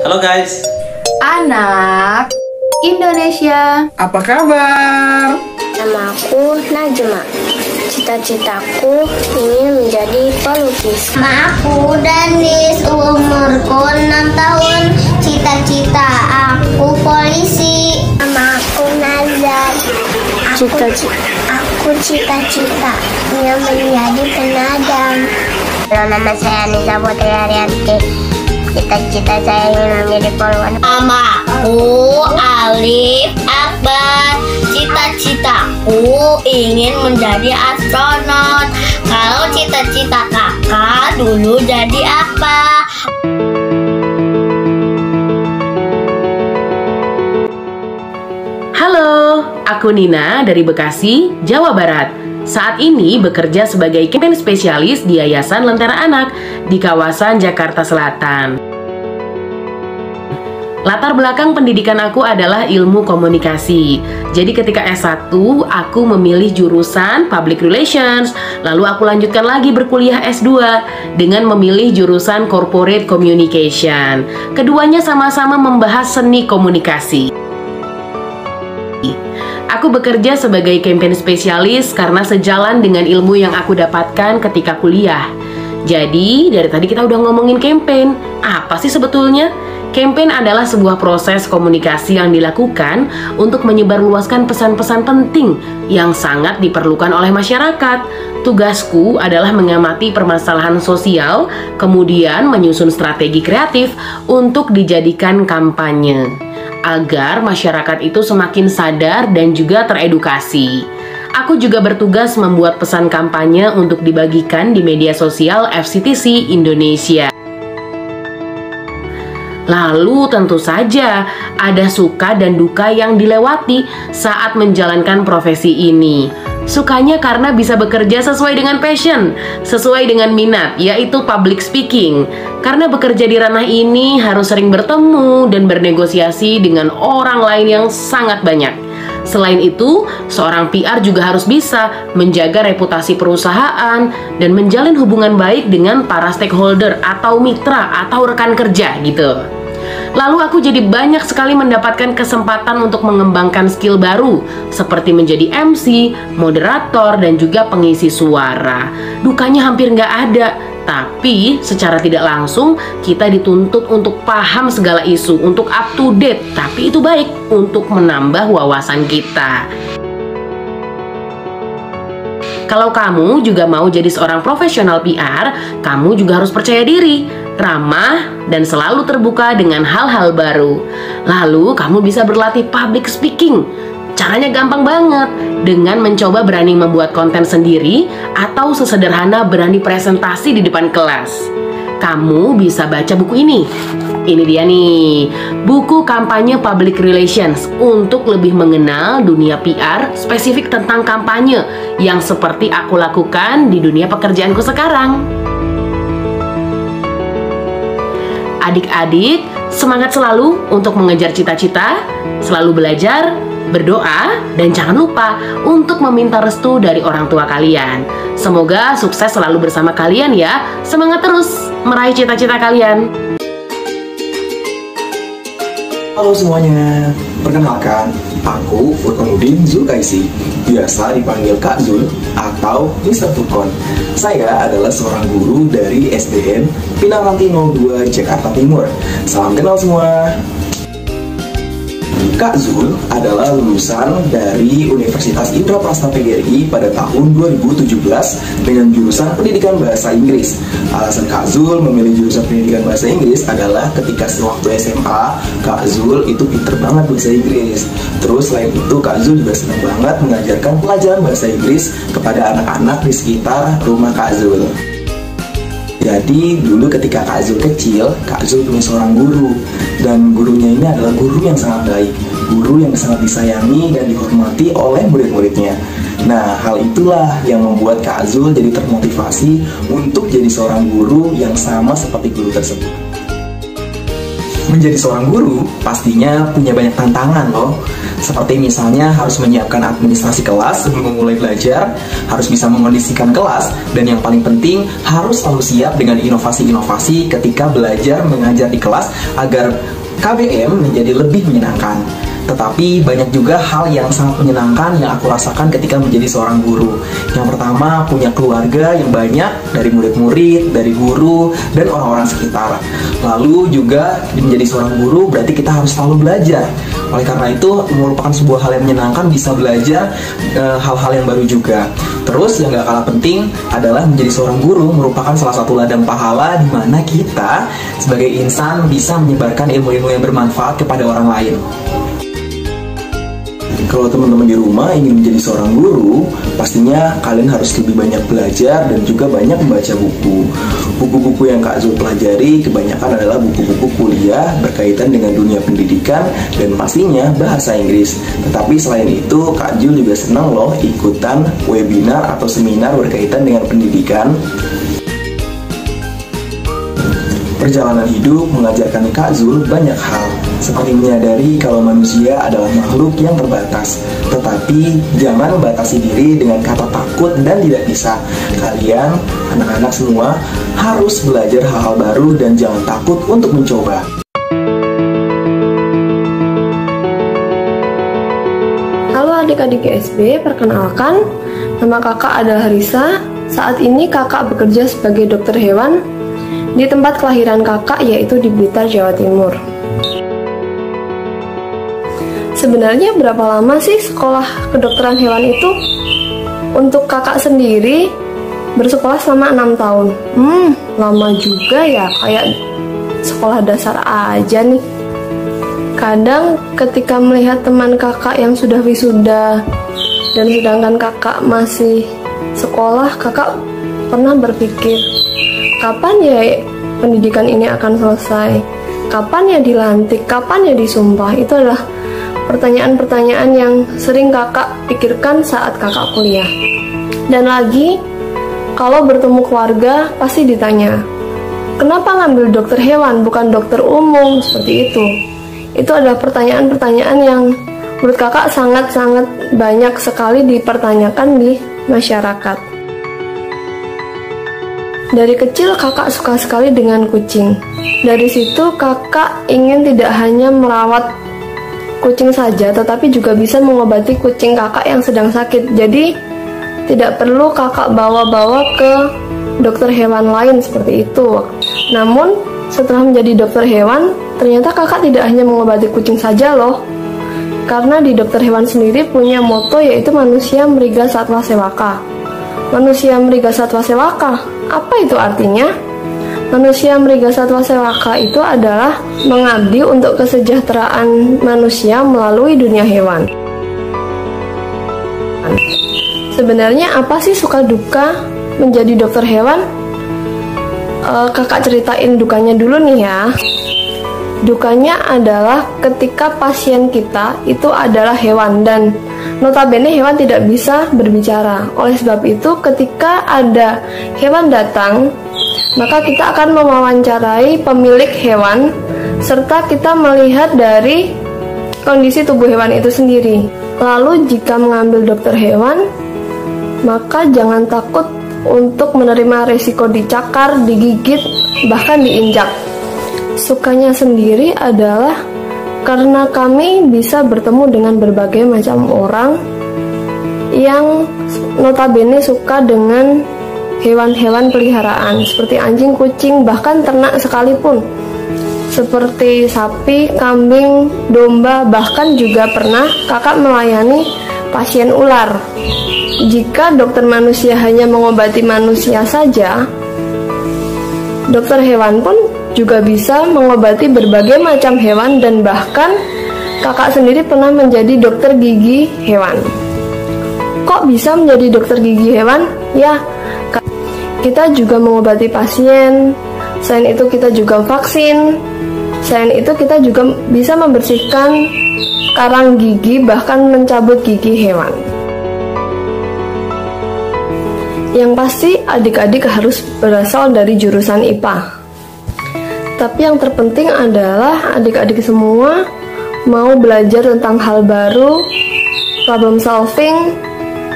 Halo guys. Anak Indonesia, apa kabar? Nama aku Najma. Cita-citaku ingin menjadi pelukis. Nama aku Danis, umurku 6 tahun. Cita-cita aku polisi. Nama aku Nazar. Aku cita-cita ingin menjadi penadam. Halo, nama saya Nisa Putri Arianti. Cita-cita saya ingin menjadi polwan. Nama aku Alif Akbar. Cita-citaku ingin menjadi astronot. Kalau cita-cita kakak dulu jadi apa? Halo, aku Nina dari Bekasi, Jawa Barat. Saat ini bekerja sebagai campaign spesialis di Yayasan Lentera Anak di kawasan Jakarta Selatan. Latar belakang pendidikan aku adalah ilmu komunikasi. Jadi ketika S1, aku memilih jurusan Public Relations. Lalu aku lanjutkan lagi berkuliah S2 dengan memilih jurusan Corporate Communication. Keduanya sama-sama membahas seni komunikasi. Aku bekerja sebagai campaign spesialis karena sejalan dengan ilmu yang aku dapatkan ketika kuliah. Jadi, dari tadi kita udah ngomongin campaign. Apa sih sebetulnya? Campaign adalah sebuah proses komunikasi yang dilakukan untuk menyebarluaskan pesan-pesan penting yang sangat diperlukan oleh masyarakat. Tugasku adalah mengamati permasalahan sosial, kemudian menyusun strategi kreatif untuk dijadikan kampanye, agar masyarakat itu semakin sadar dan juga teredukasi. Aku juga bertugas membuat pesan kampanye untuk dibagikan di media sosial FCTC Indonesia. Lalu tentu saja ada suka dan duka yang dilewati saat menjalankan profesi ini. Sukanya karena bisa bekerja sesuai dengan passion, sesuai dengan minat, yaitu public speaking. Karena bekerja di ranah ini harus sering bertemu dan bernegosiasi dengan orang lain yang sangat banyak. Selain itu, seorang PR juga harus bisa menjaga reputasi perusahaan dan menjalin hubungan baik dengan para stakeholder atau mitra atau rekan kerja gitu. Lalu aku jadi banyak sekali mendapatkan kesempatan untuk mengembangkan skill baru seperti menjadi MC, moderator, dan juga pengisi suara. Dukanya hampir nggak ada, tapi secara tidak langsung kita dituntut untuk paham segala isu, untuk up to date. Tapi itu baik untuk menambah wawasan kita. Kalau kamu juga mau jadi seorang profesional PR, kamu juga harus percaya diri, ramah, dan selalu terbuka dengan hal-hal baru. Lalu kamu bisa berlatih public speaking. Caranya gampang banget, dengan mencoba berani membuat konten sendiri atau sesederhana berani presentasi di depan kelas. Kamu bisa baca buku ini. Ini dia nih, buku kampanye public relations untuk lebih mengenal dunia PR spesifik tentang kampanye yang seperti aku lakukan di dunia pekerjaanku sekarang. Adik-adik, semangat selalu untuk mengejar cita-cita, selalu belajar, berdoa, dan jangan lupa untuk meminta restu dari orang tua kalian. Semoga sukses selalu bersama kalian ya. Semangat terus meraih cita-cita kalian. Halo semuanya, perkenalkan, aku Furqanuddin Zulkaisi, biasa dipanggil Kak Zul atau Mr. Furqon. Saya adalah seorang guru dari SDN Pinangranti 02 Jakarta Timur. Salam kenal semua. Kak Zul adalah lulusan dari Universitas Indraprasta PGRI pada tahun 2017 dengan jurusan Pendidikan Bahasa Inggris. Alasan Kak Zul memilih jurusan Pendidikan Bahasa Inggris adalah ketika sewaktu SMA, Kak Zul itu pinter banget bahasa Inggris. Terus selain itu, Kak Zul juga senang banget mengajarkan pelajaran bahasa Inggris kepada anak-anak di sekitar rumah Kak Zul. Jadi dulu ketika Kak Zul kecil, Kak Zul punya seorang guru. Dan gurunya ini adalah guru yang sangat baik, guru yang sangat disayangi dan dihormati oleh murid-muridnya. Nah, hal itulah yang membuat Kak Zul jadi termotivasi untuk jadi seorang guru yang sama seperti guru tersebut. Menjadi seorang guru pastinya punya banyak tantangan loh. Seperti misalnya harus menyiapkan administrasi kelas sebelum memulai belajar, harus bisa mengondisikan kelas, dan yang paling penting harus selalu siap dengan inovasi-inovasi ketika belajar mengajar di kelas agar KBM menjadi lebih menyenangkan. Tetapi banyak juga hal yang sangat menyenangkan yang aku rasakan ketika menjadi seorang guru. Yang pertama, punya keluarga yang banyak dari murid-murid, dari guru, dan orang-orang sekitar. Lalu juga menjadi seorang guru berarti kita harus selalu belajar. Oleh karena itu, merupakan sebuah hal yang menyenangkan bisa belajar hal-hal yang baru juga. Terus yang gak kalah penting adalah menjadi seorang guru merupakan salah satu ladang pahala di mana kita sebagai insan bisa menyebarkan ilmu-ilmu yang bermanfaat kepada orang lain. Kalau teman-teman di rumah ingin menjadi seorang guru, pastinya kalian harus lebih banyak belajar dan juga banyak membaca buku. Buku-buku yang Kak Zul pelajari kebanyakan adalah buku-buku kuliah berkaitan dengan dunia pendidikan dan pastinya bahasa Inggris. Tetapi selain itu, Kak Zul juga senang loh ikutan webinar atau seminar berkaitan dengan pendidikan. Perjalanan hidup mengajarkan Kak Zul banyak hal, seperti menyadari kalau manusia adalah makhluk yang terbatas. Tetapi jangan membatasi diri dengan kata takut dan tidak bisa. Kalian, anak-anak semua, harus belajar hal-hal baru dan jangan takut untuk mencoba. Halo adik-adik GSB, perkenalkan, nama kakak adalah Risa. Saat ini kakak bekerja sebagai dokter hewan di tempat kelahiran kakak, yaitu di Blitar, Jawa Timur. Sebenarnya berapa lama sih sekolah kedokteran hewan itu? Untuk kakak sendiri bersekolah selama 6 tahun. Lama juga ya, kayak sekolah dasar aja nih. Kadang ketika melihat teman kakak yang sudah wisuda dan sedangkan kakak masih sekolah, kakak pernah berpikir, kapan ya pendidikan ini akan selesai? Kapan ya dilantik? Kapan ya disumpah? Itu adalah pertanyaan-pertanyaan yang sering kakak pikirkan saat kakak kuliah. Dan lagi, kalau bertemu keluarga pasti ditanya, kenapa ngambil dokter hewan bukan dokter umum? Seperti itu. Itu adalah pertanyaan-pertanyaan yang menurut kakak sangat-sangat banyak sekali dipertanyakan di masyarakat. Dari kecil kakak suka sekali dengan kucing. Dari situ kakak ingin tidak hanya merawat kucing saja, tetapi juga bisa mengobati kucing kakak yang sedang sakit. Jadi tidak perlu kakak bawa-bawa ke dokter hewan lain seperti itu. Namun setelah menjadi dokter hewan, ternyata kakak tidak hanya mengobati kucing saja loh. Karena di dokter hewan sendiri punya moto, yaitu manusia mriga satwa sewaka. Manusia mriga satwa sewaka, apa itu artinya? Manusia mriga satwa sewaka itu adalah mengabdi untuk kesejahteraan manusia melalui dunia hewan. Sebenarnya apa sih suka duka menjadi dokter hewan? Kakak ceritain dukanya dulu nih ya. Dukanya adalah ketika pasien kita itu adalah hewan dan notabene hewan tidak bisa berbicara. Oleh sebab itu ketika ada hewan datang, maka kita akan mewawancarai pemilik hewan serta kita melihat dari kondisi tubuh hewan itu sendiri. Lalu jika mengambil dokter hewan, maka jangan takut untuk menerima resiko dicakar, digigit, bahkan diinjak. Sukanya sendiri adalah karena kami bisa bertemu dengan berbagai macam orang yang notabene suka dengan hewan-hewan peliharaan seperti anjing, kucing, bahkan ternak sekalipun, seperti sapi, kambing, domba, bahkan juga pernah kakak melayani pasien ular. Jika dokter manusia hanya mengobati manusia saja, dokter hewan pun juga bisa mengobati berbagai macam hewan, dan bahkan kakak sendiri pernah menjadi dokter gigi hewan. Kok bisa menjadi dokter gigi hewan? Ya, kita juga mengobati pasien, selain itu kita juga vaksin, selain itu kita juga bisa membersihkan karang gigi, bahkan mencabut gigi hewan. Yang pasti adik-adik harus berasal dari jurusan IPA. Tapi yang terpenting adalah adik-adik semua mau belajar tentang hal baru, problem solving,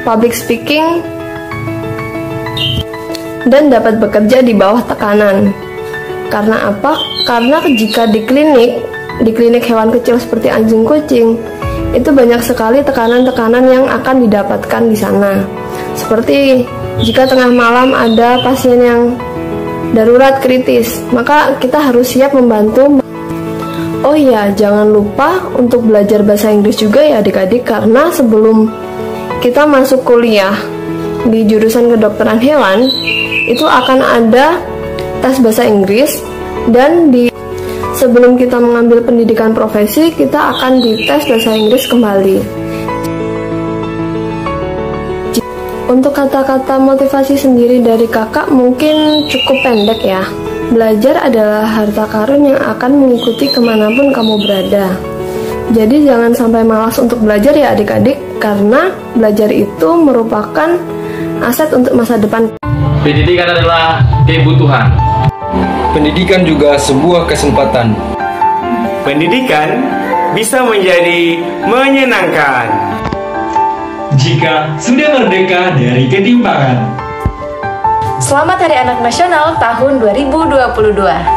public speaking, dan dapat bekerja di bawah tekanan. Karena apa? Karena jika di klinik hewan kecil seperti anjing kucing, itu banyak sekali tekanan-tekanan yang akan didapatkan di sana. Seperti jika tengah malam ada pasien yang darurat kritis, maka kita harus siap membantu. Oh iya, jangan lupa untuk belajar bahasa Inggris juga ya adik-adik, karena sebelum kita masuk kuliah di jurusan kedokteran hewan, itu akan ada tes bahasa Inggris, dan sebelum kita mengambil pendidikan profesi, kita akan dites bahasa Inggris kembali. Untuk kata-kata motivasi sendiri dari kakak mungkin cukup pendek ya. Belajar adalah harta karun yang akan mengikuti kemanapun kamu berada. Jadi jangan sampai malas untuk belajar ya adik-adik, karena belajar itu merupakan aset untuk masa depan. Pendidikan adalah kebutuhan. Pendidikan juga sebuah kesempatan. Pendidikan bisa menjadi menyenangkan jika sudah merdeka dari ketimpangan. Selamat Hari Anak Nasional tahun 2022.